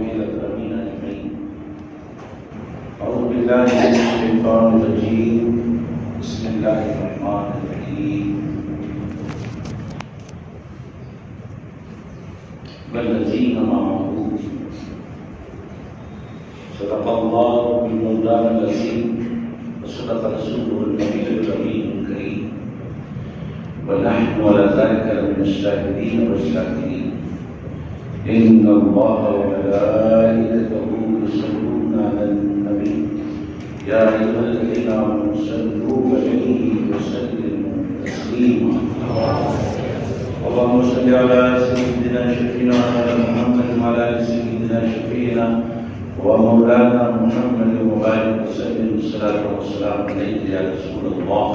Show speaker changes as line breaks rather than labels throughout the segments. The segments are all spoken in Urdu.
وصحبه الأكرمين أجمعين. أعوذ بالله من الشيطان الرجيم. بسم الله الرحمن الرحيم. والذين معه صدق الله بالمولان العظيم وصدق رسوله النبي الكريم الكريم ونحن على ذلك لمن الشاهدين والشاكرين. إن الله وملائكته يصلون على النبي يا أيها الذين آمنوا صلوا عليه وسلموا تسليما. اللهم صل على سيدنا شفيعنا محمد وعلى آل سيدنا شفيعنا ومولانا محمد وبارك وسلم الصلاة والسلام عليك يا رسول الله.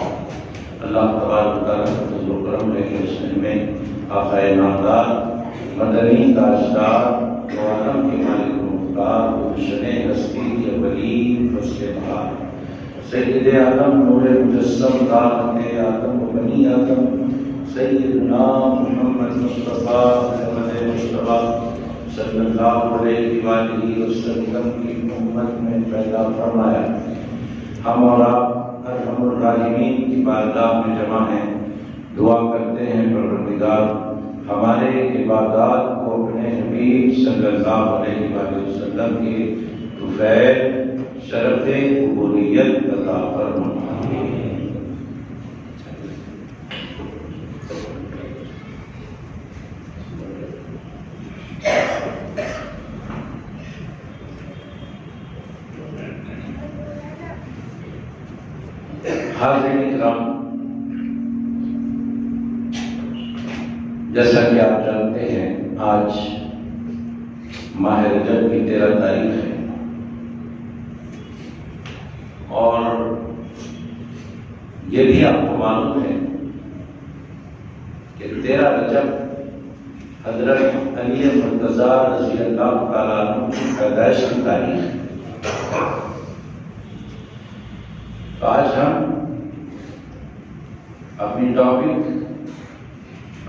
اللہ تبارک و تعالیٰ کا فضل و کرم ہے کہ اس میں آقا نامدار مدنی تاجدار دو عالم کے مالک و مختار گلشن ہستی کے ولی فصل بہار سید آدم نور مجسم راحت آدم و بنی آدم سیدنا محمد مصطفیٰ احمد مصطفیٰ صلی اللہ علیہ وآلہ وسلم کی امت میں پیدا فرمایا. ہم اور آپ ارحم الراحمین کی بارگاہ میں جمع ہیں. دعا کرتے ہیں پروردگار ہمارے عبادات کو اپنے حبیب صلی اللہ علیہ وآلہ وسلم کے طفیل شرف قبولیت عطا فرما. حاضرین کرام، جیسا کہ آپ جانتے ہیں آج ماہ رجب کی 13 تاریخ ہے اور یہ بھی آپ کو معلوم ہے کہ 13 رجب حضرت علی مرتضیٰ رضی اللہ تعالیٰ عنہ کی پیدائش کی تاریخ ہے. تو آج ہم اپنی ٹاپک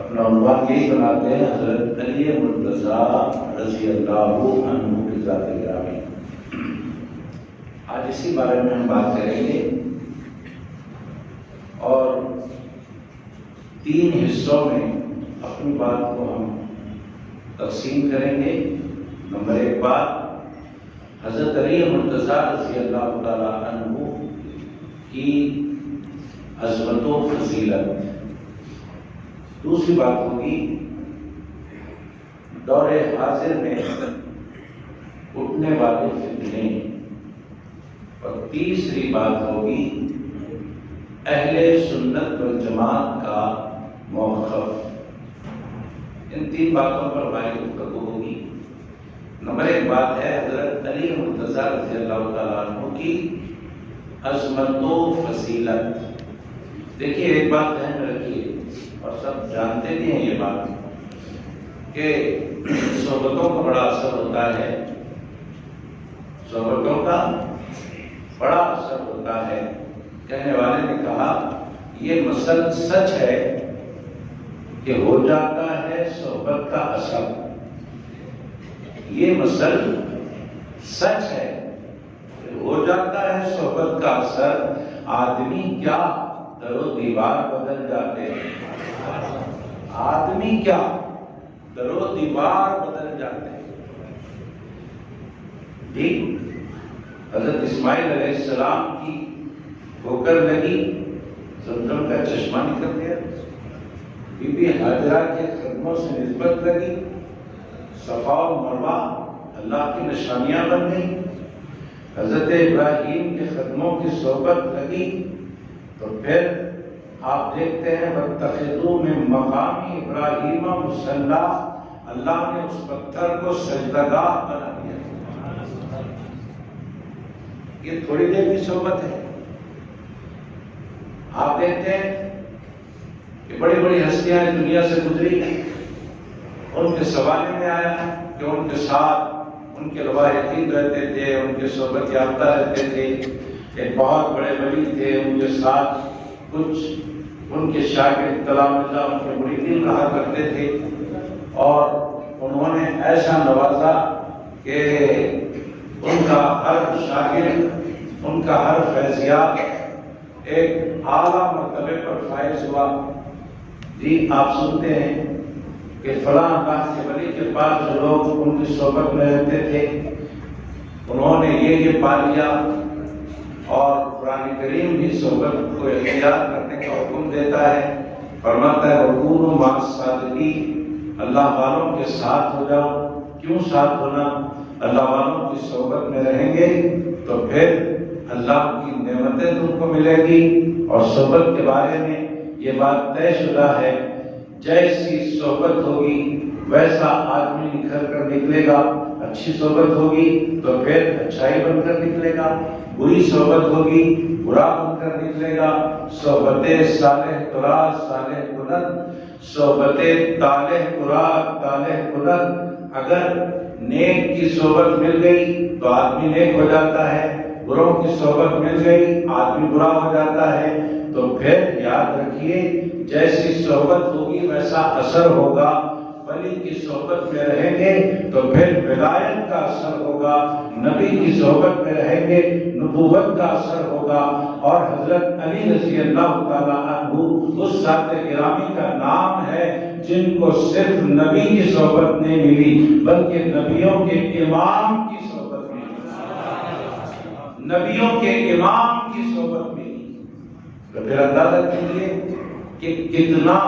اپنا عنوان یہی بناتے ہیں حضرت علی مرتضیٰ رضی اللہ عنہ کی ذات گرامی. آج اسی بارے میں ہم بات کریں گے اور 3 حصوں میں اپنی بات کو ہم تقسیم کریں گے. نمبر 1 بات حضرت علی مرتضیٰ رضی اللہ تعالیٰ عنہ کی عظمت و فضیلت. دوسری بات ہوگی دور حاضر میں اٹھنے والے فتنے. اور تیسری بات ہوگی اہل سنت والجماعت کا موقف. ان 3 باتوں پر ہماری گفتگو ہوگی. نمبر 1 بات ہے حضرت علی مرتضیٰ رضی اللہ تعالیٰ عنہ کی عظمت و فضیلت. دیکھیے ایک بات ذہن میں رکھیے اور سب جانتے بھی ہیں یہ بات کہ صحبتوں کا بڑا اثر ہوتا ہے. صحبتوں کا بڑا اثر ہوتا ہے. کہنے والے نے کہا یہ مسل سچ ہے کہ ہو جاتا ہے صحبت کا اثر. یہ مسل سچ ہے کہ ہو جاتا ہے صحبت کا اثر. آدمی کیا در و دیوار بدل جاتے ہیں. آدمی کیا در و دیوار بدل جاتے ہیں. ٹھیک حضرت اسماعیل علیہ السلام کی ٹھوکر لگی زمزم کا چشمہ نکل گیا. بی بی ہاجرہ کے قدموں سے نسبت لگی. صفا و مروہ اللہ کی نشانیاں بن گئی. حضرت ابراہیم کے قدموں کی صحبت لگی تو پھر آپ دیکھتے ہیں وَاتَّخِذُوا مِن مَّقَامِ إِبْرَاهِيمَ مُصَلًّى. اللہ نے اس پتھر کو سجدگاہ بنا دیا. یہ تھوڑی دیر کی صحبت ہے. آپ دیکھتے ہیں کہ بڑی بڑی ہستیاں دنیا سے گزری. ان کے سوانے میں آیا کہ ان کے ساتھ ان کے روایتین رہتے تھے, ان کے صحبت یافتہ رہتے تھے. ایک بہت بڑے ولی تھے, ان کے ساتھ کچھ ان کے شاگرد کلام اللہ ان کے مریدین رہا کرتے تھے اور انہوں نے ایسا نوازا کہ ان کا ہر شاگرد، ان کا ہر فیضیاب ایک اعلیٰ مرتبے پر فائز ہوا۔ جی آپ سنتے ہیں کہ فلاں اللہ کے ولی کے پاس جو لوگ ان کی صحبت میں رہتے تھے انہوں نے یہ پا لیا، اور قرآن کریم بھی صحبت کو اختیار کرنے کا حکم دیتا ہے، فرماتا ہے وَكُونُوا مَعَ الصَّادِقِينَ، اللہ والوں کے ساتھ ہو جاؤ۔ کیوں ساتھ ہونا؟ اللہ والوں کی صحبت میں رہیں گے تو پھر اللہ کی نعمتیں تم کو ملے گی۔ اور صحبت کے بارے میں یہ بات طے شدہ ہے، جیسی صحبت ہوگی ویسا آدمی نکھر کر نکلے گا۔ اچھی صحبت ہوگی تو پھر اچھائی بن کر نکلے گا، بری صحبت ہوگی برا بن کر نکلے گا۔ صحبت صالح ترا صالح کند، صحبت طالح ترا طالح کند۔ اگر نیک کی صحبت مل گئی تو آدمی نیک ہو جاتا ہے، بروں کی صحبت مل گئی آدمی برا ہو جاتا ہے۔ تو پھر یاد رکھیے جیسی صحبت ہوگی ویسا اثر ہوگا۔ ولی کی صحبت میں رہیں گے تو پھر ولایت کا اثر ہوگا، نبی کی صحبت میں رہیں گے نبوت کا اثر ہوگا۔ اور حضرت علی رضی اللہ تعالیٰ عنہ اس ذات گرامی کا نام ہے جن کو صرف نبی کی صحبت نہیں ملی بلکہ نبیوں کے امام کی صحبت ملی، نبیوں کے امام کی صحبت ملی۔ تو پھر اندازہ کیجیے کہ کتنا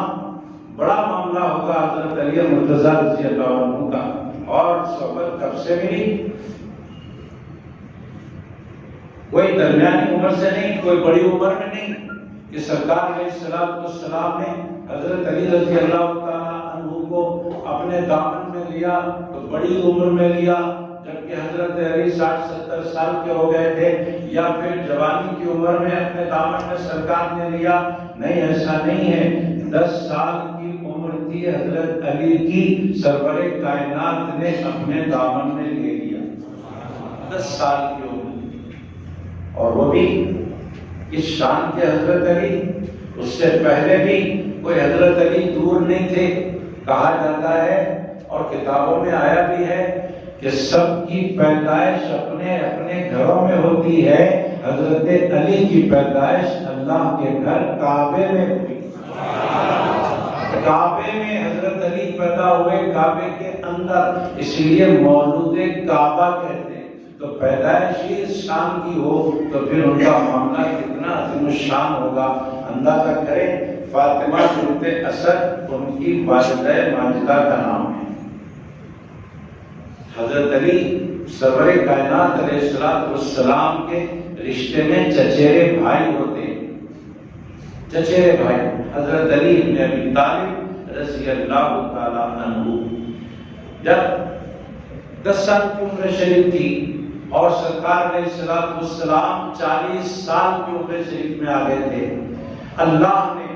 بڑا معاملہ ہوگا حضرت علی مرتضیٰ رضی اللہ عنہ کا۔ اور صحبت کب سے ملی؟ کوئی درمیانی عمر سے نہیں، کوئی بڑی عمر میں نہیں کہ سرکار علیہ السلام نے حضرت علی رضی اللہ تعالیٰ عنہ کو اپنے دامن میں لیا تو بڑی عمر میں لیا، جبکہ حضرت علی 60-70 سال کے ہو گئے تھے، یا پھر جوانی کی عمر میں اپنے دامن میں سرکار نے لیا۔ نہیں، ایسا نہیں ہے۔ 10 سال کی عمر تھی حضرت علی کی، سرور کائنات نے اپنے دامن میں لے لیا۔ 10 سال کی عمر، اور وہ بھی اس شان کے حضرت علی۔ اس سے پہلے بھی کوئی حضرت علی دور نہیں تھے۔ کہا جاتا ہے اور کتابوں میں آیا بھی ہے کہ سب کی پیدائش اپنے اپنے گھروں میں ہوتی ہے، حضرت علی کی پیدائش اللہ کے گھر کعبے میں ہوئی۔ کعبے میں حضرت علی پیدا ہوئے، کعبے کے اندر، اس لیے مولود کعبہ کہتے ہیں۔ تو پیدائش ہی اس شان کی ہو تو پھر ان کا معاملہ کتنا عظیم الشان ہوگا۔ اندازہ کریں، فاطمہ بنت اسد ان کی والدہ ماجدہ کا نام ہے۔ حضرت علی سرور کائنات علیہ السلام کے رشتے میں چچیرے بھائی ہوتے ہیں، چچیرے بھائی حضرت علی بن ابی طالب رضی اللہ تعالیٰ عنہ۔ جب 10 سال کی عمر شریف تھی اور سرکار علیہ السلام 40 سال کی عمر شریف میں آ گئے تھے، اللہ نے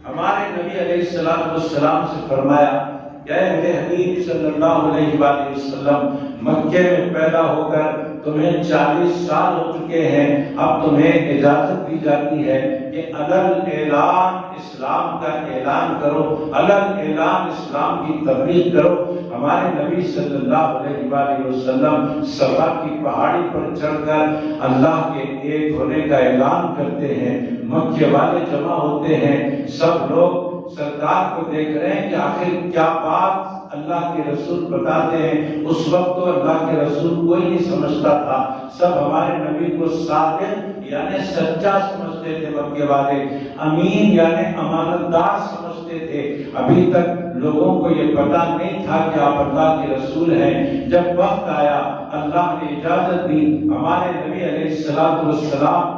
ہمارے نبی علیہ السلام سے فرمایا کہ اے میرے حبیب صلی اللہ علیہ وآلہ وسلم، مکے میں پیدا ہو کر تمہیں 40 سال ہو چکے ہیں، اب تمہیں اجازت دی جاتی ہے کہ علل اعلان اسلام کا اعلان کرو، علل اعلان اسلام کی تبلیغ کرو۔ ہمارے نبی صلی اللہ علیہ وآلہ وسلم صفا کی پہاڑی پر چڑھ کر اللہ کے ایک ہونے کا اعلان کرتے ہیں، مکے والے جمع ہوتے ہیں، سب لوگ سرکار کو دیکھ رہے ہیں کہ آخر کیا بات اللہ کے رسول بتاتے ہیں۔ اس وقت تو اللہ کے رسول کوئی نہیں سمجھتا تھا، سب ہمارے نبی کو صادق یعنی سچا سمجھتے تھے، مکے والے امین یعنی امانت دار سمجھتے تھے۔ ابھی تک لوگوں کو یہ پتا نہیں تھا کہ آپ اللہ کے رسول ہیں۔ جب وقت آیا، اللہ نے اجازت دی، ہمارے نبی علیہ السلام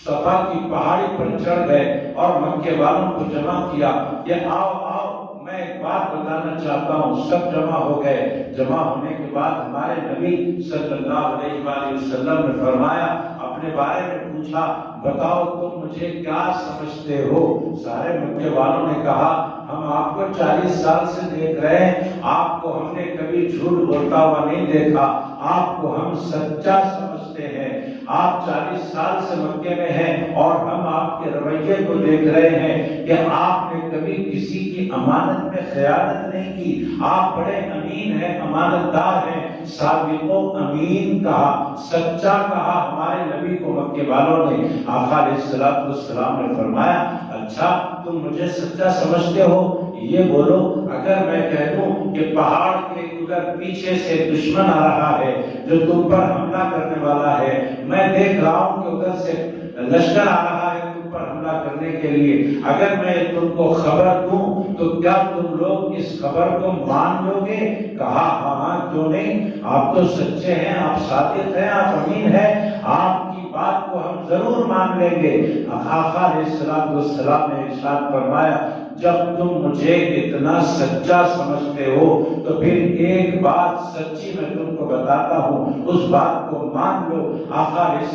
صفا کی پہاڑی پر چڑھ گئے اور مکے والوں کو جمع کیا کہ آؤ آؤ، میں ایک بات بتانا چاہتا ہوں۔ سب جمع ہو گئے۔ جمع ہونے کے بعد ہمارے نبی صلی اللہ علیہ وآلہ وسلم نے فرمایا، اپنے بارے میں پوچھا، بتاؤ تم مجھے کیا سمجھتے ہو؟ سارے مکے والوں نے کہا ہم آپ کو 40 سال سے دیکھ رہے ہیں، آپ کو ہم نے کبھی جھوٹ بولتا ہوا نہیں دیکھا، آپ کو ہم سچا سمجھتے ہیں۔ آپ 40 سال سے مکے میں ہیں اور ہم آپ کے رویے کو دیکھ رہے ہیں کہ آپ نے کبھی کسی کی امانت میں خیانت نہیں کی، آپ بڑے امین ہیں، امانت دار ہیں، صادق و امین کہا، سچا کہا ہمارے نبی کو مکے والوں نے۔ آقا علیہ السلام نے فرمایا اچھا تم مجھے سچا سمجھتے ہو، یہ بولو اگر میں کہہ دوں کہ پہاڑ کے ادھر پیچھے سے دشمن آ رہا ہے جو تم پر حملہ کرنے والا ہے، میں دیکھ رہا ہوں کہ ادھر سے لشکر آ رہا ہے تم پر حملہ کرنے کے لیے، اگر میں تم کو خبر دوں تو کیا تم لوگ اس خبر کو مان لو گے؟ کہا ہاں کیوں نہیں، آپ تو سچے ہیں، آپ صادق ہیں، آپ امین ہیں، آپ کی بات کو ہم ضرور مان لیں گے۔ آقا علیہ السلام نے ارشاد فرمایا جب تم مجھے اتنا سچا سمجھتے ہو تو پھر ایک بات سچی میں تم کو بتاتا ہوں، اس بات کو مان لو۔ آقا علیہ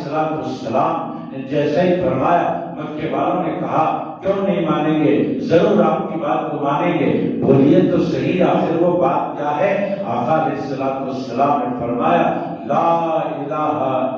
السلام نے جیسے ہی فرمایا مکے والوں نے کہا کیوں نہیں مانیں گے، ضرور آپ کی بات کو مانیں گے، بولیے تو صحیح آخر وہ بات کیا ہے؟ آقا علیہ السلام نے فرمایا لا الہ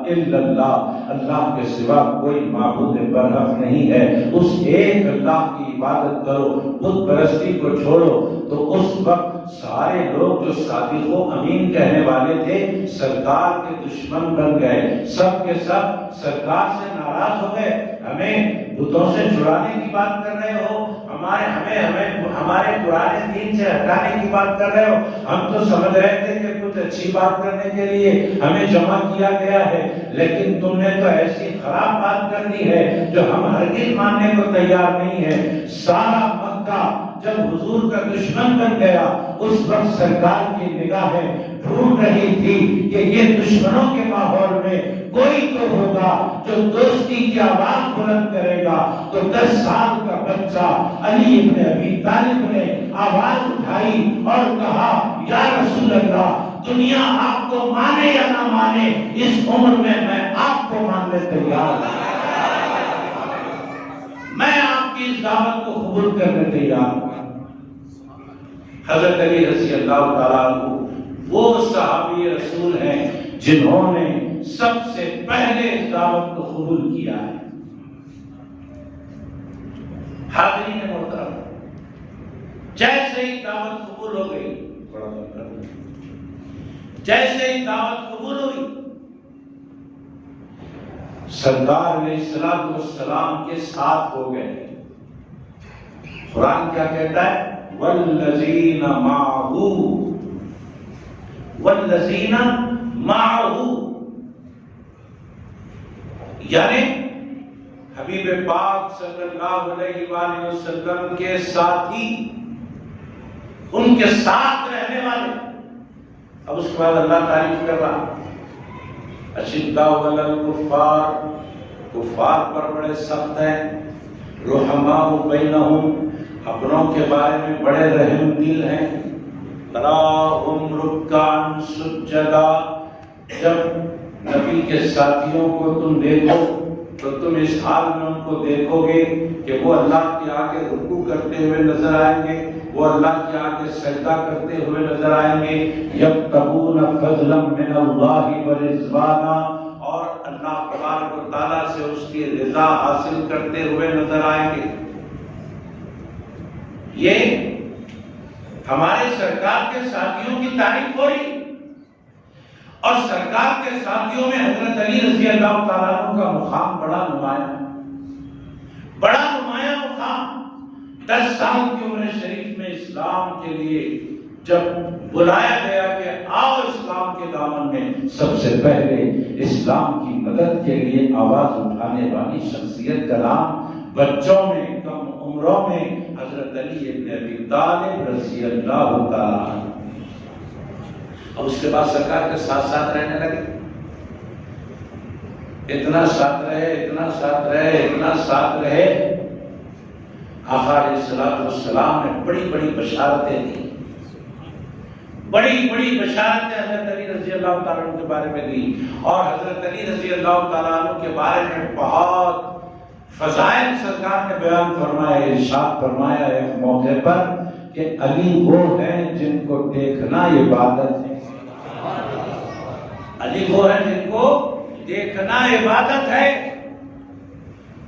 الا اللہ، اللہ کے سوا کوئی معبود برحق نہیں ہے، اس ایک اللہ کی عبادت کرو، بت پرستی کو چھوڑو۔ تو اس وقت سارے لوگ جو صادق و امین کہنے والے تھے سرکار کے دشمن بن گئے، سب کے سب سرکار سے ناراض ہو گئے، ہمیں بتوں سے چھڑانے کی بات کر رہے ہو، ہمارے پرانے دین سے ہٹانے کی بات کر رہے ہو، ہم تو سمجھ رہے تھے کہ کچھ اچھی بات کرنے کے لیے ہمیں جمع کیا گیا ہے، لیکن تم نے تو ایسی خراب بات کر دی ہے جو ہم ہرگز ماننے کو تیار نہیں ہے۔ سارا مکہ جب حضور کا دشمن بن گیا اس وقت سرکار کی نگاہیں ڈھونڈ رہی تھی کہ یہ دشمنوں کے ماحول میں کوئی تو ہوگا جو دوستی کی آواز بلند کرے گا۔ تو 10 سال کا بچہ علی ابن ابی طالب نے آواز اٹھائی اور کہا یا رسول اللہ دنیا آپ کو مانے یا نہ مانے اس عمر میں آپ کو ماننے تیار ہوں، میں آپ کی اس دعوت کو قبول کرنے تیار ہوں۔ حضرت علی رضی اللہ تعالیٰ عنہ وہ صحابی رسول ہیں جنہوں نے سب سے پہلے اس دعوت کو قبول کیا ہے۔ حاضرین محترم، جیسے ہی دعوت قبول ہو گئی، جیسے ہی دعوت قبول ہوئی، سرکار علیہ السلام کے ساتھ ہو گئے۔ قرآن کیا کہتا ہے؟ والذین معہ، والذین معہ، یعنی حبیب پاک صلی اللہ علیہ وآلہ وسلم کے ساتھی، ان کے ساتھ رہنے والے۔ اب اس کے بعد اللہ تعریف کر رہا اشداء علی الکفار، کفار پر بڑے سخت ہیں، رحماء بینہم، اپنوں کے بارے میں بڑے رحم دل ہیں، تراہم رکعا سجدا، جب نبی کے ساتھیوں کو تم دیکھو تو تم اس حال میں ان کو دیکھو گے کہ وہ اللہ کے آگے رکوع کرتے ہوئے نظر آئیں گے، وہ اللہ کے آگے سجدہ کرتے ہوئے نظر آئیں گے، یبتغون فضلا من اللہ ورضوانا، اور اللہ تبارک و تعالیٰ سے اس کی رضا حاصل کرتے ہوئے نظر آئیں گے۔ یہ ہمارے سرکار کے ساتھیوں کی تعریف ہو رہی، اور سرکار کے ساتھیوں میں حضرت علی رضی اللہ تعالیٰ عنہ کا مقام بڑا نمایاں، بڑا نمایاں مقام۔ 10 سال کی عمر شریف میں اسلام کے لیے جب بلایا گیا کہ آؤ اسلام کے دامن میں، سب سے پہلے اسلام کی مدد کے لیے آواز اٹھانے والی شخصیت کا نام بچوں میں، کم عمروں میں، حضرت علی ابن ابی طالب رضی اللہ تعالیٰ عنہ۔ اب اس کے بعد سرکار کے ساتھ ساتھ رہنے لگے، اتنا ساتھ رہے، اتنا ساتھ رہے، اتنا ساتھ رہے، آقا علیہ السلام نے بڑی بڑی بشارتیں دی، بڑی بڑی بشارتیں حضرت علی رضی اللہ تعالیٰ عنہ کے بارے میں دی، اور حضرت علی رضی اللہ تعالیٰ عنہ کے بارے میں بہت فضائل سرکار نے بیان فرمایا، ارشاد فرمایا ایک موقع پر کہ علی وہ ہیں جن کو دیکھنا عبادت ہے۔ علی وہ ہیں جن کو دیکھنا عبادت ہے۔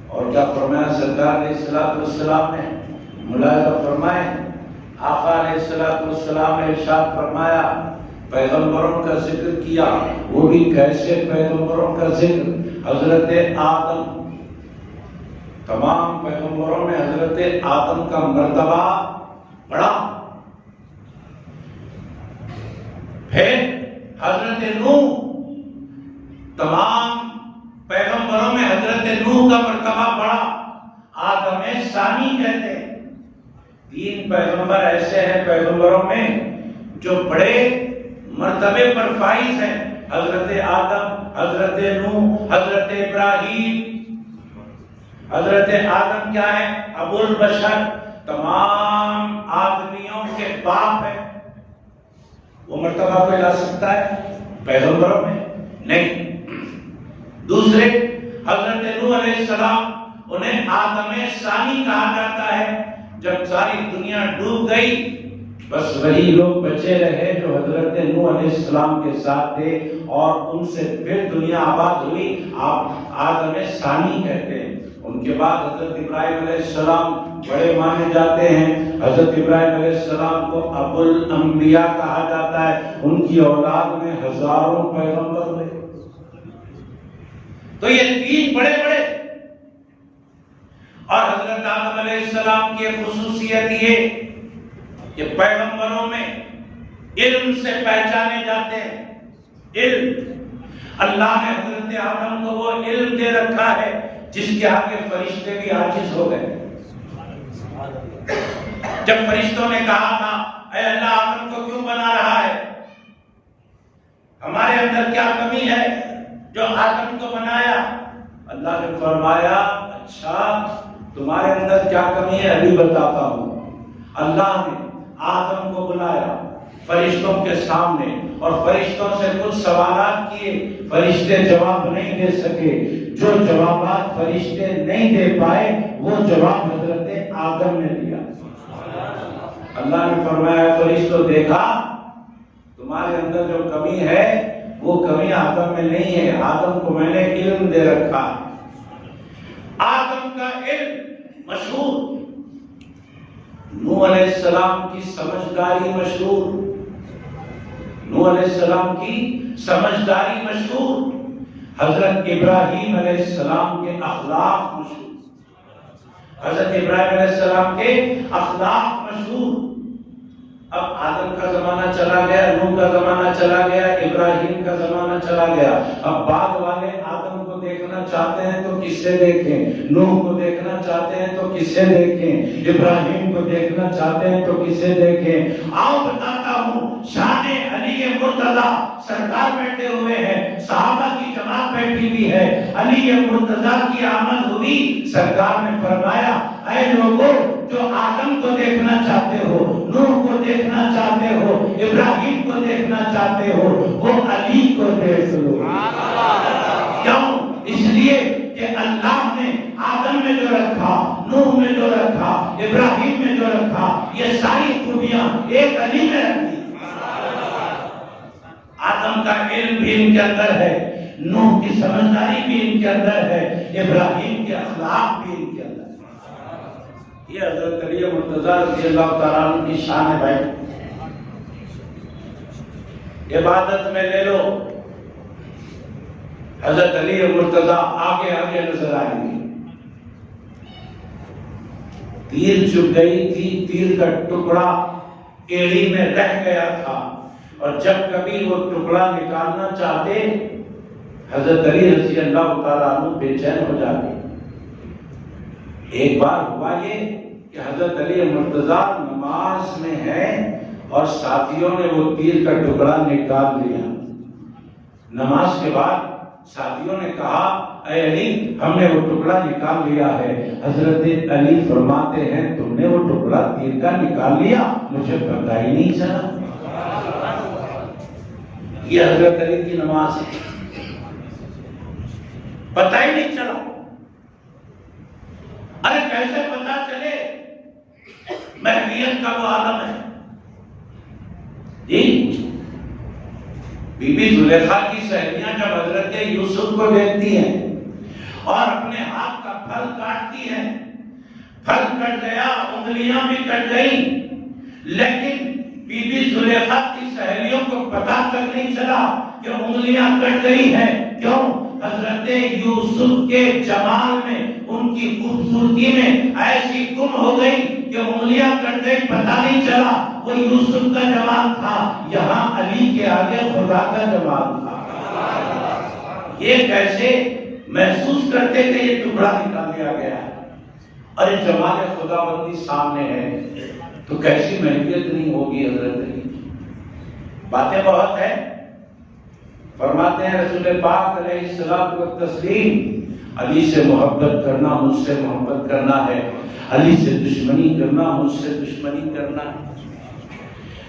اور کیا فرمایا سرکار علیہ السلام نے؟ ملاحظہ فرمائے، آقا علیہ السلام نے ارشاد فرمایا، پیغمبروں کا ذکر کیا، وہ بھی کیسے پیغمبروں کا ذکر؟ حضرت آدم، تمام پیغمبروں میں حضرت آدم کا مرتبہ بڑا، پھر حضرت نوح، تمام پیغمبروں میں حضرت نوح کا مرتبہ بڑا، آدم ثانی کہتے ہیں۔ تین پیغمبر ایسے ہیں پیغمبروں میں جو بڑے مرتبے پر فائز ہیں، حضرت آدم، حضرت نوح، حضرت ابراہیم۔ حضرت آدم کیا ہے؟ ابو البشر، تمام آدمیوں کے باپ ہیں۔ وہ مرتبہ کوئی لا سکتا ہے پیغمبروں میں؟ نہیں۔ دوسرے حضرت نوح علیہ السلام، انہیں آدم ثانی کہا جاتا ہے۔ جب ساری دنیا ڈوب گئی، بس وہی لوگ بچے رہے جو حضرت نوح علیہ السلام کے ساتھ تھے، اور ان سے پھر دنیا آباد ہوئی، آپ آدم ثانی کہتے ہیں۔ ان کے بعد حضرت ابراہیم علیہ السلام بڑے مانے جاتے ہیں۔ حضرت ابراہیم علیہ السلام کو ابو الانبیاء کہا جاتا ہے۔ ان کی اولاد میں ہزاروں پیغمبر ہوئے۔ تو یہ تین بڑے بڑے، اور حضرت آدم علیہ السلام کی خصوصیت یہ کہ پیغمبروں میں علم سے پہچانے جاتے ہیں۔ علم، اللہ نے حضرت آدم کو وہ علم دے رکھا ہے جس کے آگے فرشتے بھی عاجز ہو گئے۔ جب فرشتوں نے کہا تھا اے اللہ آدم کو کیوں بنا رہا ہے، ہمارے اندر کیا کمی ہے جو آدم کو بنایا؟ اللہ نے فرمایا اچھا تمہارے اندر کیا کمی ہے ابھی بتاتا ہوں۔ اللہ نے آدم کو بلایا فرشتوں کے سامنے اور فرشتوں سے کچھ سوالات کیے، فرشتے جواب نہیں دے سکے۔ جو جوابات فرشتے نہیں دے پائے وہ جواب حضرت آدم نے دیا۔ اللہ نے فرمایا فرشتوں دیکھا تمہارے اندر جو کمی ہے وہ کمی آدم میں نہیں ہے، آدم کو میں نے علم دے رکھا۔ آدم کا علم مشہور، نوح علیہ السلام کی سمجھداری مشہور، نوح علیہ السلام کی سمجھداری مشہور، حضرت ابراہیم علیہ السلام کے اخلاق مشہور، حضرت ابراہیم علیہ السلام کے اخلاق مشہور۔ اب آدم کا زمانہ چلا گیا، نوح کا زمانہ چلا گیا، ابراہیم کا زمانہ چلا گیا۔ اب بعد والے آدم کو دیکھنا چاہتے ہیں تو کس سے دیکھیں؟ نوح کو دیکھنا چاہتے ہیں تو کس سے دیکھیں؟ ابراہیم کو دیکھنا چاہتے ہیں تو کس سے دیکھیں؟ آؤ بتاتا ہوں، شان علی مرتضی سرکار بیٹھے ہوئے ہیں، صحابہ کی جماعت بیٹھی ہوئی ہے، علی مرتضی کی آمد ہوئی، سرکار نے فرمایا اے لوگوں جو آدم کو دیکھنا چاہتے ہو، نوح کو دیکھنا چاہتے ہو، ابراہیم کو دیکھنا چاہتے ہو، وہ علی کو دیکھ لو۔ کیوں؟ اس لیے کہ اللہ نے آدم میں جو رکھا، نوح میں جو رکھا، ابراہیم میں جو رکھا، یہ ساری خوبیاں ایک علی میں رکھی۔ آدم کا علم بھی ان کے اندر ہے، نوح کی سمجھداری بھی ان کے اندر ہے، ابراہیم کے اخلاق بھی ان کے اندر ہے۔ یہ حضرت علی مرتضیٰ رضی اللہ تعالیٰ عنہ کی شان ہے بھائی۔ عبادت میں لے لو، حضرت علی مرتضیٰ آگے آگے نظر آئیں گے۔ تیر چپ گئی تھی، تیر کا ٹکڑا ایڑی میں رہ گیا تھا، اور جب کبھی وہ ٹکڑا نکالنا چاہتے حضرت علی رضی اللہ تعالیٰ عنہ بے چین ہو جاتے۔ ایک بار ہوا یہ کہ حضرت علی مرتضیٰ نماز میں ہے اور ساتھیوں نے وہ تیر کا ٹکڑا نکال لیا۔ نماز کے بعد ساتھیوں نے کہا اے علی ہم نے وہ ٹکڑا نکال لیا ہے۔ حضرت علی فرماتے ہیں تم نے وہ ٹکڑا تیر کا نکال لیا، مجھے پتہ ہی نہیں چلا۔ یہ حضرت علی کی نماز ہے، پتہ ہی نہیں چلا۔ ارے کیسے پتا چلے محویت کا وہ عالم ہے؟ جی بی بی زلیخا کی سہیلیاں جب حضرت یوسف کو دیکھتی ہیں اور اپنے ہاتھ کا پھل کاٹتی ہیں، پھل کٹ گیا، انگلیاں بھی کٹ گئیں، لیکن بی بی زلیخا کی سہیلیوں کو پتا تک نہیں چلا کہ انگلیاں کٹ گئی ہیں۔ کیوں؟ حضرت یوسف کے جمال میں، ان کی خوبصورتی میں ایسی گم ہو گئی کہ انگلیاں کٹ گئی، پتا نہیں چلا وہ یوسف کا جمال تھا، یہاں علی کے آگے خدا کا جمال تھا۔ یہ کیسے محسوس کرتے کہ یہ ٹکڑا نکال دیا گیا ہے اور یہ جمال خدا بندی سامنے ہے، تو کیسی محبت نہیں ہوگی حضرت علی کی؟ باتیں بہت ہیں۔ فرماتے ہیں رسول پاک علیہ السلام و تسلیم، علی سے محبت کرنا مجھ سے محبت کرنا ہے، علی سے دشمنی کرنا مجھ سے دشمنی کرنا ہے۔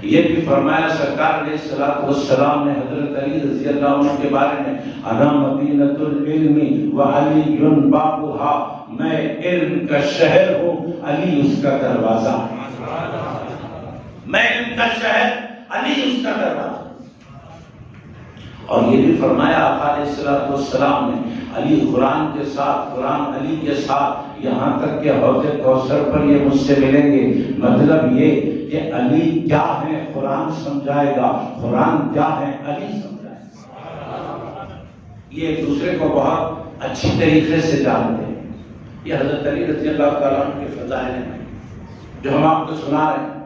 یہ بھی فرمایا سرکار علیہ السلام نے حضرت علی رضی اللہ عنہ کے بارے میں، انا مدینۃ العلم وعلی بابھا، میں علم کا شہر ہوں، علی اس کا دروازہ، میں علم کا شہر، علی اس کا دروازہ۔ اور یہ بھی فرمایا آقا علیہ السلام نے، علی قرآن کے ساتھ، قرآن علی کے ساتھ، یہاں تک کہ حوض کوثر پر یہ مجھ سے ملیں گے۔ مطلب یہ کہ علی کیا ہے قرآن سمجھائے گا، قرآن کیا ہے علی سمجھائے گا۔ یہ ایک دوسرے کو بہت اچھی طریقے سے جانتے ہیں۔ یہ حضرت علی رضی اللہ تعالیٰ عنہ کے فضائل ہیں جو ہم آپ کو سنا رہے ہیں،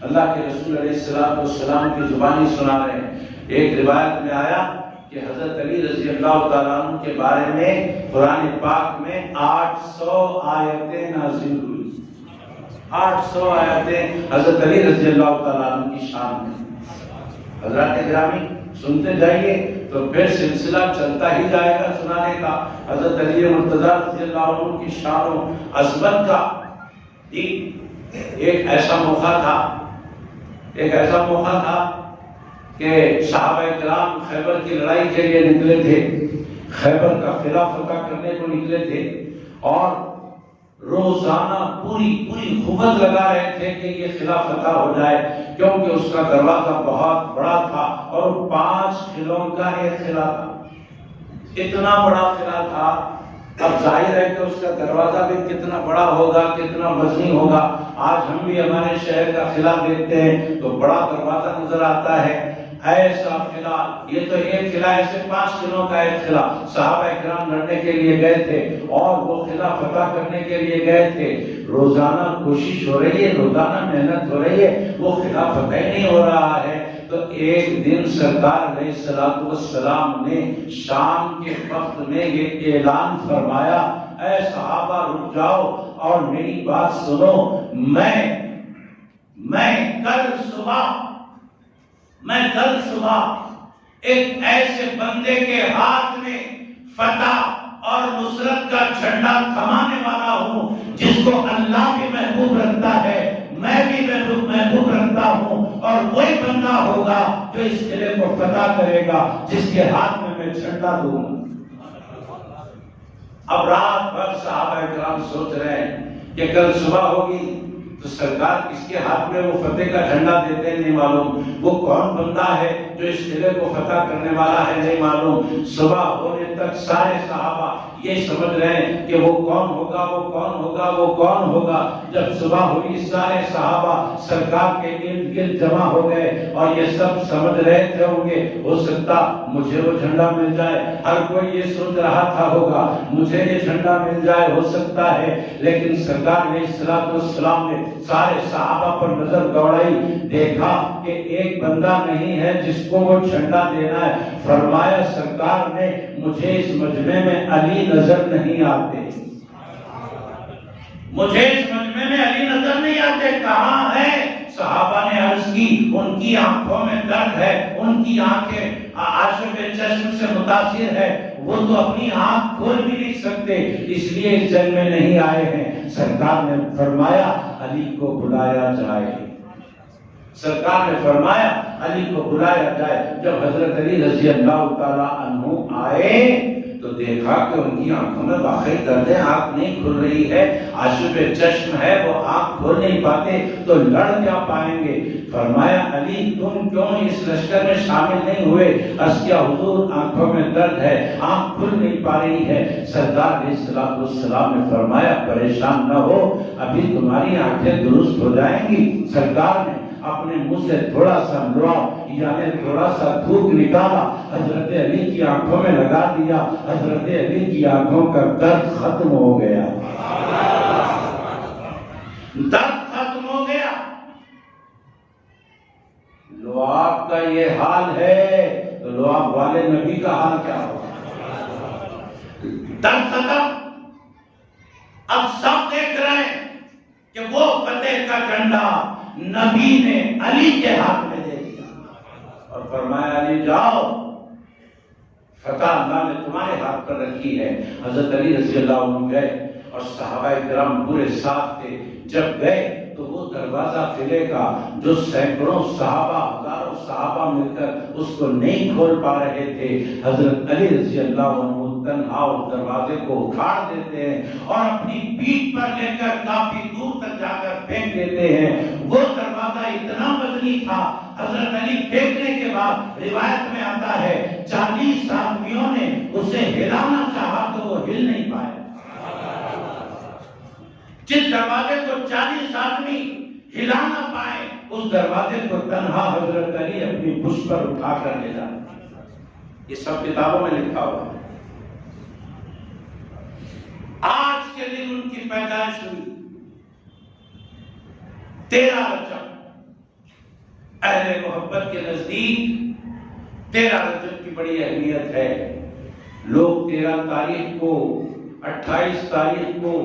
اللہ کے رسول علیہ السلام کی زبانی سنا رہے ہیں۔ ایک روایت میں آیا کہ حضرت علی رضی اللہ تعالیٰ عنہ کے بارے میں قرآن پاک میں 800 آیتیں نازل ہوئی، 800 آیتیں حضرت علی رضی اللہ تعالیٰ عنہ کی شان میں۔ حضرات گرامی سنتے جائیے تو پھر سلسلہ چلتا ہی جائے گا سنانے کا، حضرت علی مرتضیٰ رضی اللہ عنہ کی شان و عظمت کا۔ ایک ایسا موقع تھا کہ صحابہ کرام خیبر کی لڑائی کے لیے نکلے تھے، خیبر کا قلعہ فتح کرنے کو نکلے تھے، اور روزانہ پوری قوت لگا رہے تھے کہ یہ قلعہ فتح ہو جائے، کیونکہ اس کا دروازہ بہت بڑا تھا اور 5 قلعوں کا ایک قلعہ تھا، اتنا بڑا قلعہ تھا۔ اب ظاہر ہے کہ اس کا دروازہ بھی کتنا بڑا ہوگا، کتنا وسیع ہوگا۔ آج ہم بھی ہمارے شہر کا قلعہ دیکھتے ہیں تو بڑا دروازہ نظر آتا ہے، ایسا قلعہ، یہ تو ایک قلعہ، ایسے 5 قلعوں کا ایک قلعہ۔ صحابہ کرام لڑنے کے لیے گئے تھے اور وہ قلعہ فتح کرنے کے لیے گئے تھے، روزانہ کوشش ہو رہی ہے، روزانہ محنت ہو رہی ہے، وہ قلعہ فتح نہیں ہو رہا ہے۔ تو ایک دن سرکار علیہ السلام نے شام کے وقت میں یہ اعلان فرمایا، اے صحابہ رک جاؤ اور میری بات سنو، میں کل صبح ایک ایسے بندے کے ہاتھ میں فتح اور نصرت کا جھنڈا تھمانے والا ہوں جس کو اللہ بھی محبوب رکھتا ہے، میں بھی محبوب رکھتا ہوں، اور وہی بندہ ہوگا جو اس قلعے کو فتح کرے گا جس کے ہاتھ میں جھنڈا دوں گا۔ اب رات بھر صحابہ کرام سوچ رہے ہیں کہ کل صبح ہوگی تو سرکار کس کے ہاتھ میں وہ فتح کا جھنڈا دیتے نہیں معلوم، وہ کون بندہ ہے جو اس قلعے کو فتح کرنے والا ہے نہیں معلوم۔ صبح ہونے تک سارے صحابہ یہ سمجھ رہے ہیں کہ وہ کون ہوگا، وہ کون ہوگا، وہ کون ہوگا۔ جب صبح ہوئی سارے صحابہ سرکار کے ارد گرد جمع ہو گئے اور یہ سب سمجھ رہے تھے ہوں گے ہو سکتا مجھے وہ جھنڈا مل جائے، ہر کوئی یہ سوچ رہا تھا ہوگا مجھے یہ جھنڈا مل جائے، ہو سکتا ہے۔ لیکن سرکار علیہ السلام نے سارے صحابہ پر نظر دوڑائی، دیکھا کہ ایک بندہ نہیں ہے جس کو وہ جھنڈا دینا ہے۔ فرمایا سرکار نے مجھے اس مجمع میں علی نظر نہیں آتے، مجھے اس مجمع میں علی نظر نہیں آتے، کہاں ہے؟ صحابہ نے عرض کی ان کی آنکھوں میں درد ہے، ان کی آنکھیں عاشق چشم سے متاثر ہے، وہ تو اپنی آنکھ کھول بھی نہیں سکتے، اس لیے اس جنگ میں نہیں آئے ہیں۔ سرکار نے فرمایا علی کو بلایا جائے، سرکار نے فرمایا علی کو بلایا جائے۔ جب حضرت علی رضی اللہ تعالی عنہ آئے تو تو دیکھا کہ ان کی آنکھوں میں واقعی درد ہے، آنکھ نہیں کھل رہی ہے، آشوب چشم ہے، وہ آنکھ کھول نہیں پاتے تو لڑ کیا پائیں گے؟ فرمایا علی تم کیوں اس لشکر میں شامل نہیں ہوئے؟ عرض کیا حضور آنکھوں میں درد ہے، آنکھ کھل نہیں پا رہی ہے۔ سرکار علیہ السلام نے فرمایا پریشان نہ ہو، ابھی تمہاری آنکھیں درست ہو جائیں گی۔ سرکار نے اپنے منہ سے تھوڑا سا لوڑا یعنی تھوڑا سا تھوک نکالا، حضرت علی کی آنکھوں میں لگا دیا، حضرت علی کی آنکھوں کا درد ختم ہو گیا، درد ختم ہو گیا۔ لعاب کا یہ حال ہے تو لعاب والے نبی کا حال کیا ہوگا؟ درد ختم۔ اب سب دیکھ رہے ہیں کہ وہ فتح کا جھنڈا نبی نے علی کے ہاتھ میں دے دیا اور فرمایا علی جاؤ، فتح اللہ نے تمہارے ہاتھ پر رکھی ہے۔ حضرت علی رضی اللہ عنہ گئے اور صحابہ کرام پورے ساتھ تھے۔ جب گئے تو وہ دروازہ قلعے کا جو سینکڑوں صحابہ ہزاروں صحابہ مل کر اس کو نہیں کھول پا رہے تھے، حضرت علی رضی اللہ عنہ تنہا اس دروازے کو اکھاڑ دیتے ہیں اور اپنی پیٹھ پر لے کر کافی دور تک جا کر پھینک دیتے ہیں۔ وہ دروازہ اتنا وزنی تھا، حضرت علی پھینکنے کے بعد روایت میں آتا ہے 40 آدمیوں نے اسے ہلانا چاہا تو وہ ہل نہیں پائے۔ جس دروازے کو 40 آدمی ہلا نہ پائے اس دروازے کو تنہا حضرت علی اپنی پشت پر اٹھا کر لے جاتے۔ یہ سب کتابوں میں لکھا ہوا ہے۔ آج کے دن ان کی پیدائش ہوئی 13 رجب۔ اہل محبت کے نزدیک 13 رجب کی بڑی اہمیت ہے۔ لوگ 13 تاریخ کو، 28 تاریخ کو،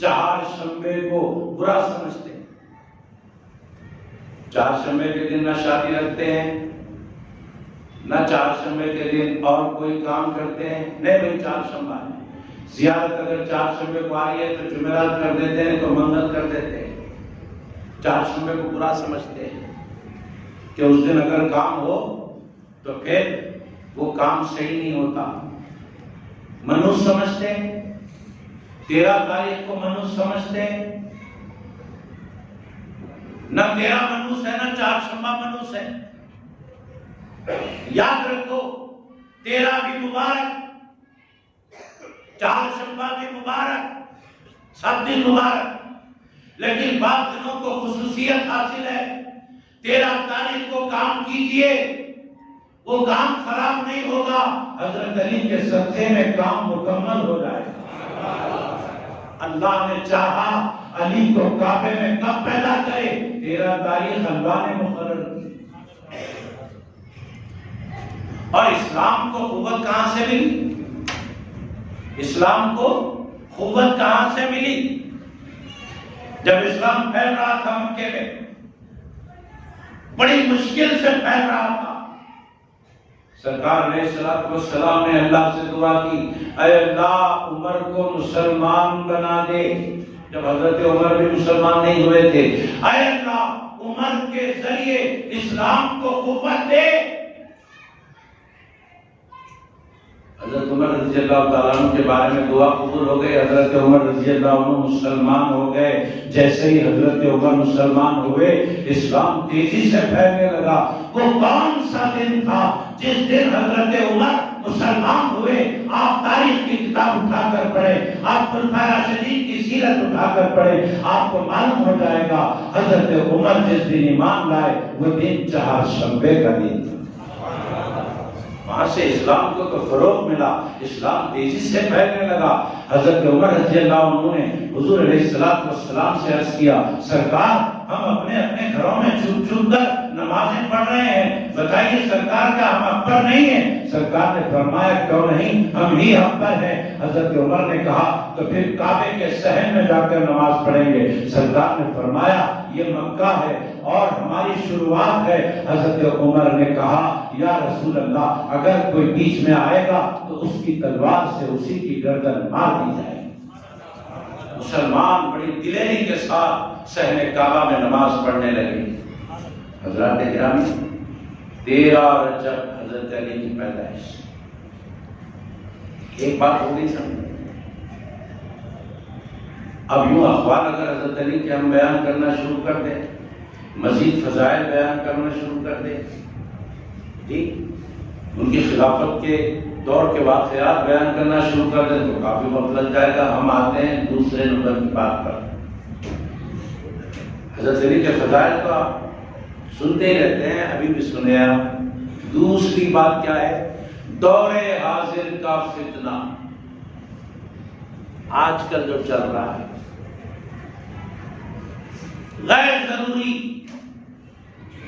چہارشنبے کو برا سمجھتے ہیں۔ چہارشنبے کے دن نہ شادی رکھتے ہیں، نہ چہارشنبے کے دن اور کوئی کام کرتے ہیں۔ نہیں بھائی چہارشنبہ ہے، زیارت اگر چہارشنبے کو آ رہی ہے تو جمعرات کر دیتے ہیں، تو منگل کر دیتے ہیں۔ چہارشنبے کو برا سمجھتے ہیں کہ اس دن اگر کام ہو تو پھر وہ کام صحیح نہیں ہوتا۔ منحوس سمجھتے ہیں، 13 تاریخ کو منحوس سمجھتے ہیں۔ نہ 13 منحوس ہے، نہ چہارشنبہ منحوس ہے۔ یاد رکھو 13 بھی مبارک، چہارشنبہ بھی مبارک، سب دن مبارک، لیکن بعض دنوں کو خصوصیت حاصل ہے۔ 13 تاریخ کو کام کیجئے، وہ کام خراب نہیں ہوگا، حضرت علی کے صدقے میں کام مکمل ہو جائے گا۔ اللہ نے چاہا علی کو کعبے میں کب پیدا کرے؟ 13 تاریخ اللہ نے مقرر کی۔ اور اسلام کو قوت کہاں سے ملی؟ اسلام کو قوت کہاں سے ملی؟ جب اسلام پھیل رہا تھا مکے میں، بڑی مشکل سے پھیل رہا تھا، سرکار علیہ السلام نے اللہ سے دعا کی، اے اللہ عمر کو مسلمان بنا دے۔ جب حضرت عمر بھی مسلمان نہیں ہوئے تھے، اے اللہ عمر کے ذریعے اسلام کو قوت دے۔ حضرت عمر رضی اللہ تعالیٰ عنہ کے بارے میں دعا قبول ہو گئی۔ حضرت عمر رضی اللہ عنہ مسلمان ہو گئے۔ جیسے ہی حضرت عمر مسلمان ہوئے، اسلام تیزی سے پھیلنے لگا۔ وہ کون سا دن تھا جس دن حضرت عمر مسلمان ہوئے؟ آپ تاریخ کی کتاب اٹھا کر پڑھیں، آپ خلفائے راشدین کی سیرت اٹھا کر پڑھیں، آپ کو معلوم ہو جائے گا حضرت عمر جس دن ایمان لائے وہ دن چہارشنبے کا دن تھا۔ وہاں سے اسلام کو تو فروغ ملا، اسلام تیزی سے پھیلنے لگا۔ حضرت عمر رضی اللہ عنہ نے حضور علیہ السلام سے عرض کیا، سرکار ہم اپنے اپنے گھروں میں چھپ چھپ کر نمازیں پڑھ رہے ہیں، بتائیے سرکار کا ہم حق پر نہیں ہیں؟ سرکار نے فرمایا کیوں نہیں، ہم ہی حق پر ہیں۔ حضرت عمر نے کہا تو پھر کعبے کے صحن میں جا کر نماز پڑھیں گے۔ سرکار نے فرمایا یہ مکہ ہے اور ہماری شروعات ہے۔ حضرت عمر نے کہا یا رسول اللہ اگر کوئی بیچ میں آئے گا تو اس کی تلوار سے اسی کی گردن مار دی جائے گی۔ مسلمان بڑی دلیری کے ساتھ صحن کعبہ میں نماز پڑھنے لگے۔ حضرات گرامی 13 رجب حضرت علی کی پیدائش، ایک بات ہو گئی سمجھ۔ اب یوں اخبار اگر حضرت علی کے ہم بیان کرنا شروع کر دیں، مزید فضائل بیان کرنا شروع کر دیں، ٹھیک، ان کی خلافت کے دور کے واقعات بیان کرنا شروع کر دیں تو کافی وقت لگ جائے گا۔ ہم آتے ہیں دوسرے نمبر کی بات پر۔ حضرت علی کے فضائل تو آپ سنتے ہی رہتے ہیں، ابھی بھی سنے آپ۔ دوسری بات کیا ہے؟ دور حاضر کا فتنہ آج کل جو چل رہا ہے، غیر ضروری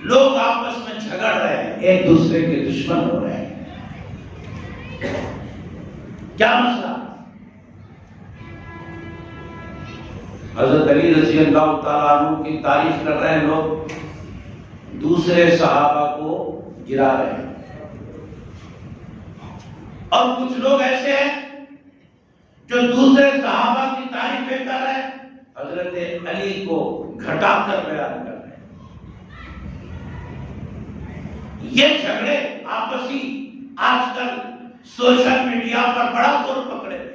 لوگ آپس میں جھگڑ رہے ہیں، ایک دوسرے کے دشمن ہو رہے ہیں۔ کیا مسئلہ؟ حضرت علی رضی اللہ تعالیٰ عنہ کی تعریف کر رہے ہیں لوگ، دوسرے صحابہ کو گرا رہے ہیں، اور کچھ لوگ ایسے ہیں جو دوسرے صحابہ کی تعریفیں کر رہے ہیں، حضرت علی کو گھٹا کر بیان کر رہے ہیں۔ یہ جھگڑے آپسی آج کل سوشل میڈیا پر بڑا زور پکڑے ہیں،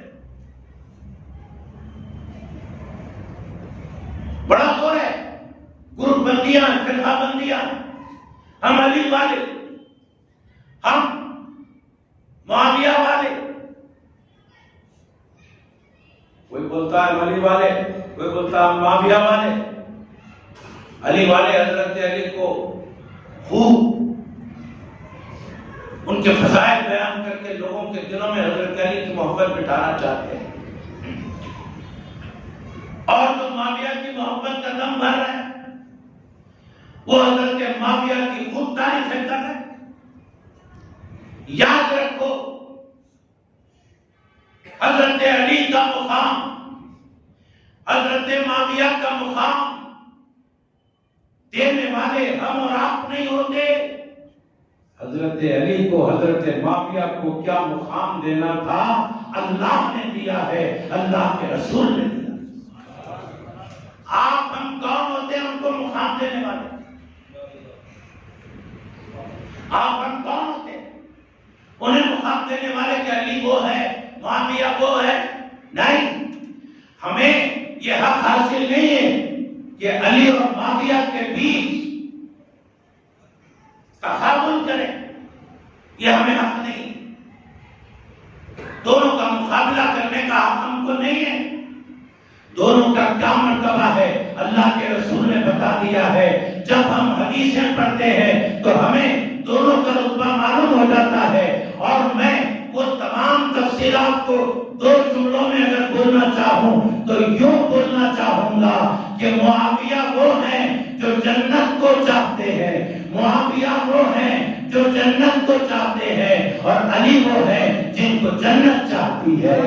بڑا زور ہے، گروپ بندیاں، فرقہ بندیاں، ہم علی والے، ہم معاویہ والے، کوئی بولتا ہے علی والے، کوئی بولتا ہے معاویہ والے۔ علی والے حضرت علی کو خوب ان کے فضائل بیان کر کے لوگوں کے دلوں میں حضرت علی کی محبت بٹھانا چاہتے ہیں، اور جو معاویہ کی محبت کا دم بھر رہے ہیں وہ حضرت معاویہ کی خوب تعریفیں کر رہے ہیں۔ یاد رکھو، حضرت علی کا مقام حضرت معاویہ کا مقام دینے والے ہم اور آپ نہیں ہوتے۔ حضرت علی کو، حضرت معاویہ کو کیا مقام دینا تھا، اللہ نے دیا ہے، اللہ کے رسول نے دیا۔ آپ ہم کون ہوتے ہیں ان کو مقام دینے والے؟ آپ ہم کون ہوتے ہیں انہیں مقام دینے والے؟ کہ علی وہ ہے، معاویہ وہ ہے؟ نہیں، ہمیں یہ حق حاصل نہیں ہے کہ علی اور معاویہ کے بیچ تقابل کریں، یہ ہمیں حق نہیں۔ دونوں کا مقابلہ کرنے کا حق ہم کو نہیں ہے۔ دونوں کا کیا مرتبہ ہے اللہ کے رسول نے بتا دیا ہے۔ جب ہم حدیثیں پڑھتے ہیں تو ہمیں دونوں کا رتبہ معلوم ہو جاتا ہے، اور میں وہ تمام تفصیلات کو دو جملوں میں اگر بولنا چاہوں تو یوں بولنا چاہوں گا کہ معاویہ وہ ہیں جو جنت کو چاہتے ہیں، معاویہ وہ ہیں جو جنت کو چاہتے ہیں، اور علی وہ ہیں جن کو جنت چاہتی ہے۔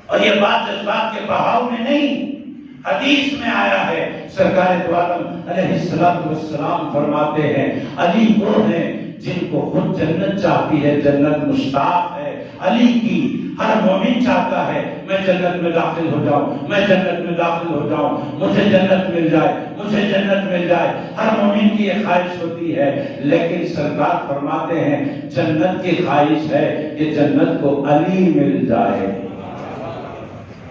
اور یہ بات جذبات کے بہاؤ میں نہیں، حدیث میں آیا ہے۔ سرکار دو عالم علیہ السلام فرماتے ہیں علی وہ ہیں جن کو خود جنت چاہتی ہے، جنت مشتاق ہے علی کی۔ ہر مومن چاہتا ہے میں جنت میں داخل ہو جاؤں، میں جنت میں داخل ہو جاؤں، مجھے جنت مل جائے، مجھے جنت مل جائے۔ ہر مومن کی یہ خواہش ہوتی ہے، لیکن سرکار فرماتے ہیں جنت کی خواہش ہے کہ جنت کو علی مل جائے۔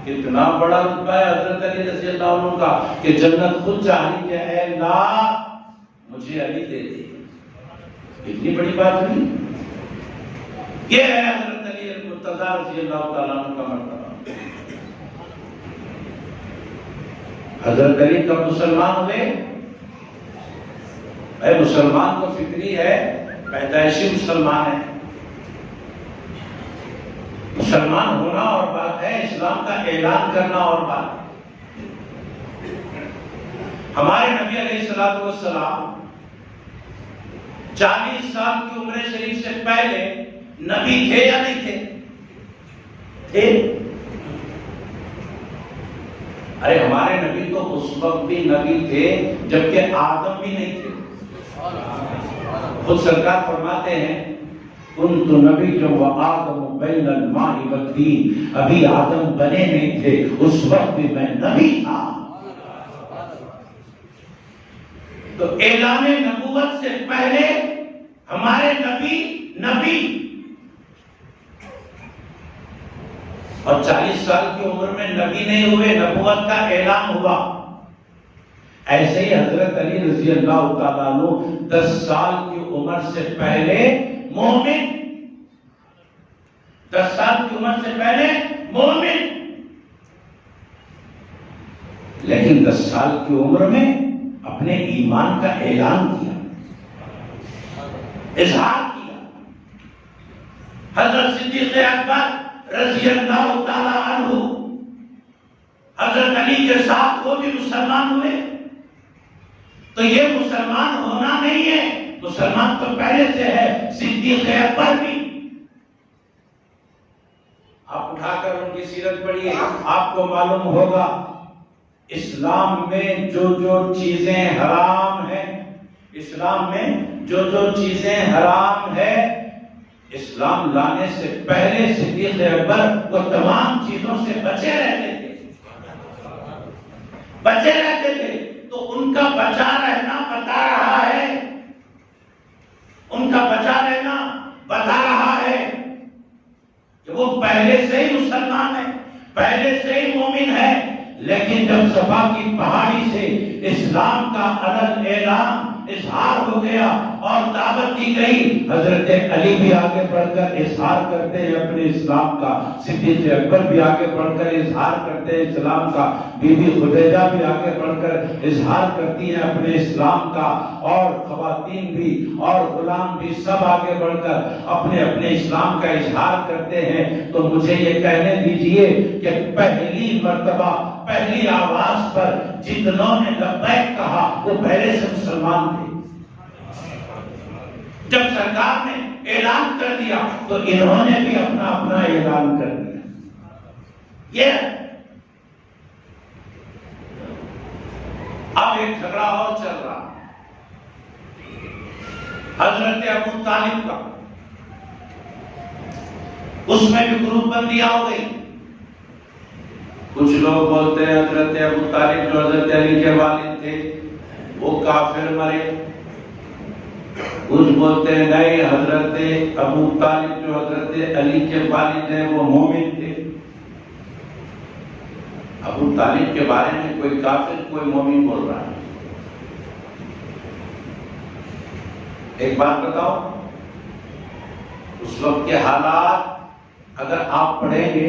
اتنا بڑا رتبہ ہے حضرت علی رضی اللہ عنہ کا کہ جنت خود چاہی کہ اے اللہ مجھے علی دے دے۔ اتنی بڑی بات نہیں۔ یہ ہے حضرت علی المرتضیٰ رضی اللہ تعالیٰ عنہ کا مرتبہ۔ حضرت علی کب مسلمان ہوئے؟ اے مسلمان تو فطری ہے، پیدائشی مسلمان ہے۔ مسلمان ہونا اور بات ہے، اسلام کا اعلان کرنا اور بات۔ ہمارے نبی علیہ السلام 40 سال کی عمر شریف سے پہلے نبی تھے یا نہیں تھے؟ تھے۔ ارے ہمارے نبی تو اس وقت بھی نبی تھے جبکہ آدم بھی نہیں تھے۔ خود سرکار فرماتے ہیں کنت نبی جو آدم بین الماء والطین، ابھی آدم بنے نہیں تھے اس وقت بھی میں نبی تھا۔ تو اعلان نبوت سے پہلے ہمارے نبی اور 40 سال کی عمر میں نبی نہیں ہوئے، نبوت کا اعلان ہوا۔ ایسے ہی حضرت علی رضی اللہ تعالیٰ عنہ 10 سال کی عمر سے پہلے مومن، 10 سال کی عمر سے پہلے مومن، لیکن 10 سال کی عمر میں اپنے ایمان کا اعلان کیا، اظہار کیا۔ حضرت صدیق اکبر رضی اللہ تعالیٰ عنہ حضرت علی کے ساتھ وہ بھی مسلمان ہوئے، تو یہ مسلمان ہونا نہیں ہے، مسلمان تو پہلے سے ہے۔ صدیق اکبر بھی، آپ اٹھا کر ان کی سیرت پڑھیے، آپ کو معلوم ہوگا اسلام میں جو جو چیزیں حرام ہیں، اسلام میں جو جو چیزیں حرام ہیں، اسلام لانے سے پہلے صدیق اکبر وہ تمام چیزوں سے بچے رہتے تھے، بچے رہتے تھے۔ تو ان کا بچا رہنا بتا رہا ہے، ان کا بچا رہنا بتا رہا ہے کہ وہ پہلے سے ہی مسلمان ہے، پہلے سے ہی مومن ہے، لیکن جب صفا کی پہاڑی سے اسلام کا الگ اعلان اظہار ہو گیا اور دعوت دی گئی، حضرت علی بھی آگے بڑھ کر اظہار کرتے ہیں اپنے اسلام کا، صدیق اکبر بھی آگے بڑھ کر اظہار کرتے ہیں اسلام کا، بی بی خدیجہ بھی آگے بڑھ کر اظہار کرتی ہیں اپنے اسلام کا، اور خواتین بھی اور غلام بھی سب آگے بڑھ کر اپنے اپنے اسلام کا اظہار کرتے ہیں۔ تو مجھے یہ کہنے دیجئے کہ پہلی مرتبہ پہلی آواز پر جتنوں نے لبیک کہا وہ پہلے سے مسلمان تھے۔ جب سرکار نے اعلان کر دیا تو انہوں نے بھی اپنا اپنا اعلان کر دیا۔ یہ اب ایک جھگڑا اور چل رہا، حضرت ابو طالب کا، اس میں بھی گروپ بندیاں ہو گئی۔ کچھ لوگ بولتے ہیں حضرت ابو طالب جو حضرت علی کے والد تھے وہ کافر مرے، کچھ بولتے ہیں نہیں حضرت ابو طالب جو حضرت علی کے والد ہیں وہ مومن تھے۔ ابو طالب کے بارے میں کوئی کافر کوئی مومن بول رہا ہے۔ ایک بات بتاؤ، اس وقت کے حالات اگر آپ پڑھیں گے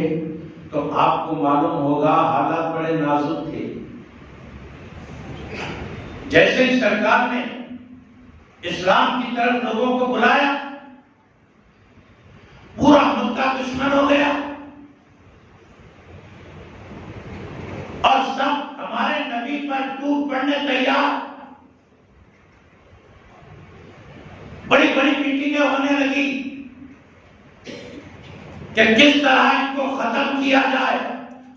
تو آپ کو معلوم ہوگا حالات بڑے نازک تھے۔ جیسے ہی سرکار نے اسلام کی طرف لوگوں کو بلایا، پورا مکہ دشمن ہو گیا اور سب ہمارے نبی پر ٹوٹ پڑنے تیار، بڑی بڑی میٹنگیں ہونے لگی کہ کس طرح ان کو ختم کیا جائے۔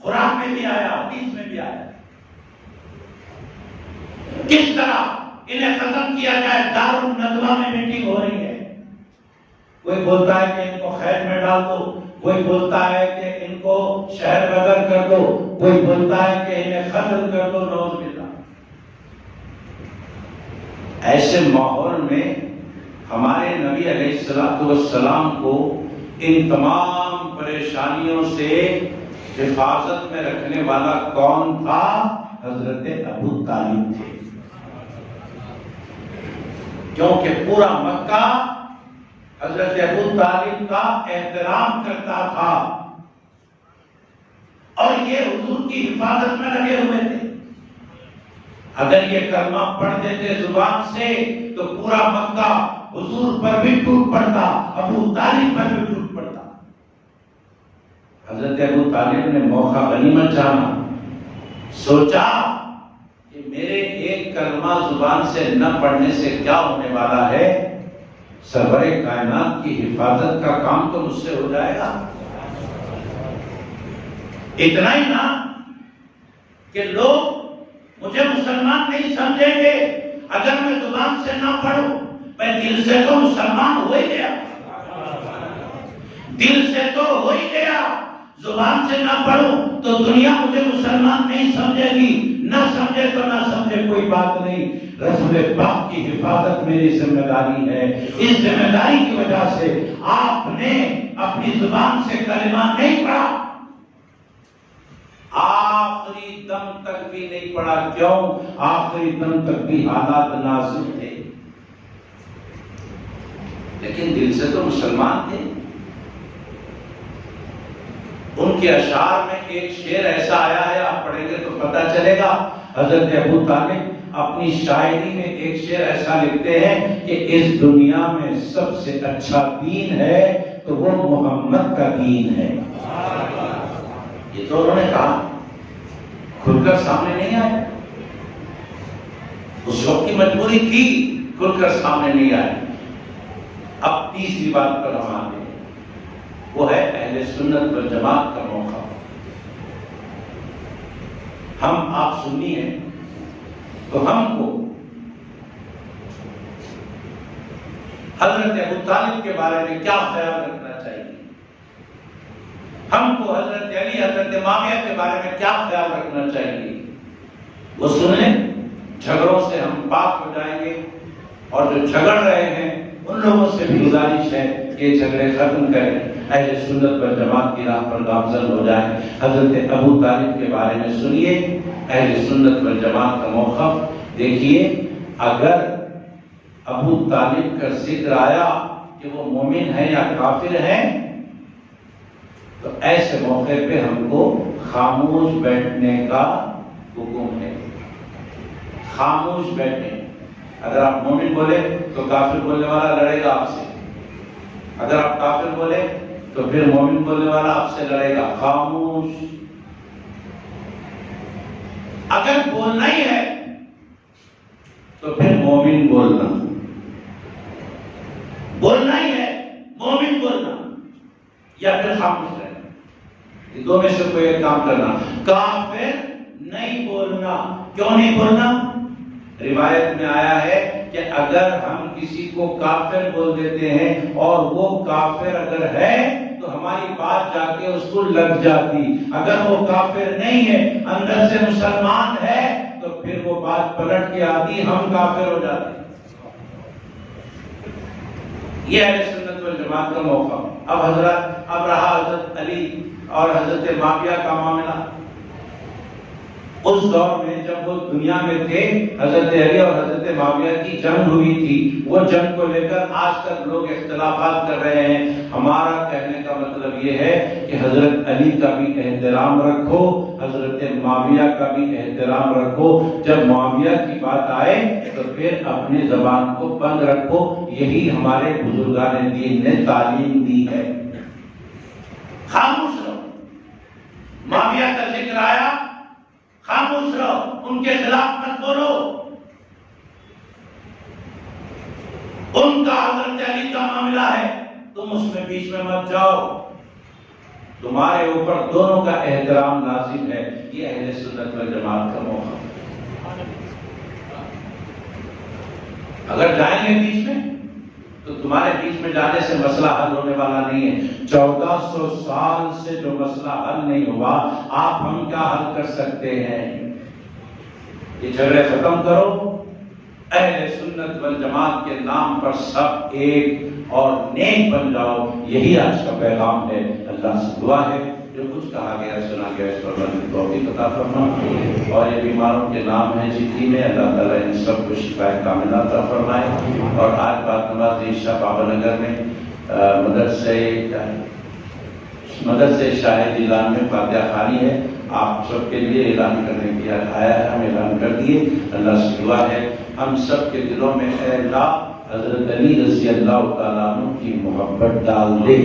قرآن میں بھی آیا، حدیث میں بھی آیا، کس طرح انہیں ختم کیا جائے۔ دارالندوہ میں میٹنگ ہو رہی ہے، کوئی بولتا ہے کہ ان کو خیر میں ڈال دو، کوئی بولتا ہے کہ ان کو شہر بدر کر دو، کوئی بولتا ہے کہ انہیں قتل کر دو، نعوذ باللہ۔ ایسے ماحول میں ہمارے نبی علیہ السلام کو ان تمام پریشانیوں سے حفاظت میں رکھنے والا کون تھا؟ حضرت ابو طالب تھے، کیونکہ پورا مکہ حضرت ابو طالب کا احترام کرتا تھا اور یہ حضور کی حفاظت میں لگے ہوئے تھے۔ اگر یہ کلمہ پڑھ دیتے زبان سے تو پورا مکہ حضور پر بھی ٹوٹ پڑتا، ابو طالب پر بھی ٹوٹ پڑتا۔ حضرت ابو طالب نے موقع غنیمت جانا، سوچا کہ میرے ایک کلمہ زبان سے نہ پڑھنے سے کیا ہونے والا ہے، سرور کائنات کی حفاظت کا کام تو مجھ سے ہو جائے گا۔ اتنا ہی نہ کہ لوگ مجھے مسلمان نہیں سمجھیں گے اگر میں زبان سے نہ پڑھوں، میں دل سے تو مسلمان ہو ہی گیا، دل سے تو ہو ہی گیا، زبان سے نہ پڑھوں تو دنیا مجھے مسلمان نہیں سمجھے گی، نہ سمجھے تو نہ سمجھے کوئی بات نہیں، رسول پاک کی حفاظت میری ذمہ داری ہے۔ اس ذمہ داری کی وجہ سے آپ نے اپنی زبان سے کلمہ نہیں پڑھا، آخری دم تک بھی نہیں پڑا. کیوں؟ آخری دم تک بھی حالات نازک تھے، لیکن دل سے تو مسلمان تھے. ان کے اشعار میں ایک شعر ایسا آیا ہے، آپ پڑھیں گے تو پتہ چلے گا. حضرت ابو طالب اپنی شاعری میں ایک شعر ایسا لکھتے ہیں کہ اس دنیا میں سب سے اچھا دین ہے تو وہ محمد کا دین ہے. یہ تو انہوں نے کہا، کھل کر سامنے نہیں آئے. اس وقت کی مجبوری تھی، کھل کر سامنے نہیں آئے. اب تیسری بات پر ہم آتے ہیں، وہ ہے اہل سنت والجماعت کا موقع. ہم آپ سنی ہیں تو ہم کو حضرت ابو طالب کے بارے میں کیا خیال رکھنا چاہیے، ہم کو حضرت علی حضرت معاویہ کے بارے میں کیا خیال رکھنا چاہیے، وہ سنیں. جھگڑوں سے ہم پاک ہو جائیں گے، اور جو جھگڑ رہے ہیں ان لوگوں سے بھی گزارش ہے کہ یہ جھگڑے ختم کریں، اہل سنت والجماعت کی راہ پر گامزن ہو جائیں. حضرت ابو طالب کے بارے میں سنیے، اہل سنت والجماعت کا موقف دیکھیے. اگر ابو طالب کا ذکر آیا کہ وہ مومن ہے یا کافر ہے تو ایسے موقع پہ ہم کو خاموش بیٹھنے کا حکم ہے. خاموش بیٹھیں. اگر آپ مومن بولے تو کافر بولنے والا لڑے گا آپ سے، اگر آپ کافر بولے تو پھر مومن بولنے والا آپ سے لڑے گا. خاموش. اگر بولنا ہی ہے تو پھر مومن بولنا، بولنا ہی ہے مومن بولنا، یا پھر خاموش رہنا. یہ دو میں سے کوئی ایک کام کرنا. کافر نہیں بولنا. کیوں نہیں بولنا؟ روایت میں آیا ہے کہ اگر ہم کسی کو کافر بول دیتے ہیں اور وہ کافر اگر ہے تو ہماری بات جا کے اس کو لگ جاتی. اگر وہ کافر نہیں ہے، اندر سے مسلمان ہے، تو پھر وہ بات پلٹ کے آتی، ہم کافر ہو جاتے. یہ اہل سنت والجماعت کا موقع. اب رہا حضرت علی اور حضرت معاویہ کا معاملہ. اس دور میں جب وہ دنیا میں تھے، حضرت علی اور حضرت معاویہ کی جنگ ہوئی تھی. وہ جنگ کو لے کر آج تک لوگ اختلافات کر رہے ہیں. ہمارا کہنے کا مطلب یہ ہے کہ حضرت علی کا بھی احترام رکھو، حضرت معاویہ کا بھی احترام رکھو. جب معاویہ کی بات آئے تو پھر اپنی زبان کو بند رکھو. یہی ہمارے بزرگان دین نے تعلیم دی ہے. خاموش رہو. معاویہ کا ذکر آیا، خاموش رہو، ان کے خلاف مت بولو. ان کا حضرت علی کا معاملہ ہے، تم اس میں بیچ میں مت جاؤ. تمہارے اوپر دونوں کا احترام لازم ہے. یہ اہل سنت والجماعت کا موقع. اگر جائیں گے بیچ میں تو تمہارے بیچ میں جانے سے مسئلہ حل ہونے والا نہیں ہے. 1400 سال سے جو مسئلہ حل نہیں ہوا، آپ ہم کیا حل کر سکتے ہیں؟ یہ جھگڑے ختم کرو. اہل سنت والجماعت کے نام پر سب ایک اور نیک بن جاؤ. یہی آج کا پیغام ہے. اللہ سے دعا ہے جو کچھ کہا گیا سنا گیا اس پر توفیق عطا فرما. اور یہ بیماروں کے نام ہیں جتنی میں، اللہ تعالیٰ ان سب کو شفا کاملہ عطا فرمائے. اور آج بات نماز عشاء بابا نگر میں مدرسے شاہد اعلان میں فاتحہ خوانی ہے. آپ سب کے لیے اعلان کرنے کے لیے آیا ہے، ہم اعلان کر دیے. اللہ سے دعا ہے ہم سب کے دلوں میں اے اللہ حضرت علی رضی اللہ تعالیٰ عنہ کی محبت ڈال دے.